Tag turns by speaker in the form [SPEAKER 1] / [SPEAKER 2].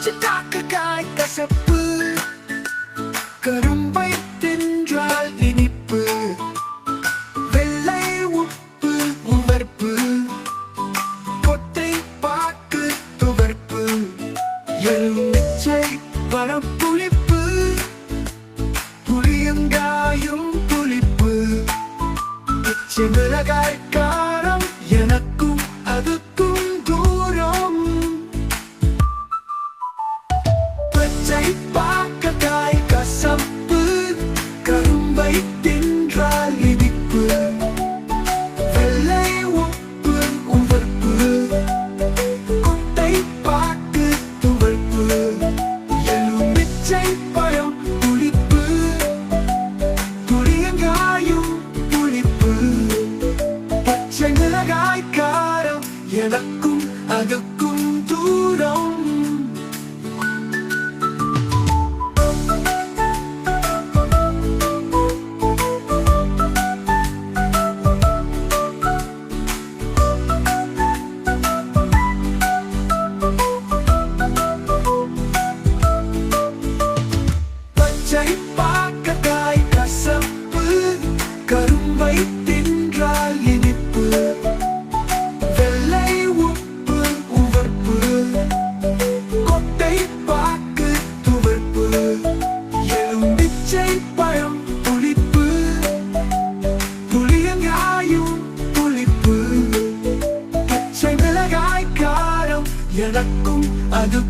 [SPEAKER 1] சிட்டாக்காய் கசப்பு, கரும்பை தின்றால் இனிப்பு, வெள்ளை உப்பு உவர்ப்பு, கொட்டை பாக்கு துவர்ப்பு, எலுமிச்சை பழம் புளிப்பு, புளியங்காயும் புளிப்பு, பச்சை மிளகாய் காரம், எனக்கும் அதுக்கும் தூரம். பச்சை பாக்காய் கசப்பு, கரும்பை தின்றால் இனிப்பு, வெள்ளை உப்பு உவர்ப்பு, கொட்டை பாக்கு துவர்ப்பு, எலுமிச்சை பழம் புளிப்பு, புளியங்காயும் புளிப்பு, பச்சை மிளகாய் காரம், எனக்கும் அதுக்கும் தூரம். பச்சை பாக்காய் கசப்பு, கரும்பை தின்றால் இனிப்பு, வெள்ளை உப்பு உவர்ப்பு, கொட்டை பாக்கு துவர்ப்பு, எலுமிச்சை பழம் புளிப்பு, புளியங்காயும் புளிப்பு, பச்சை மிளகாய் காரம், எனக்கும் அது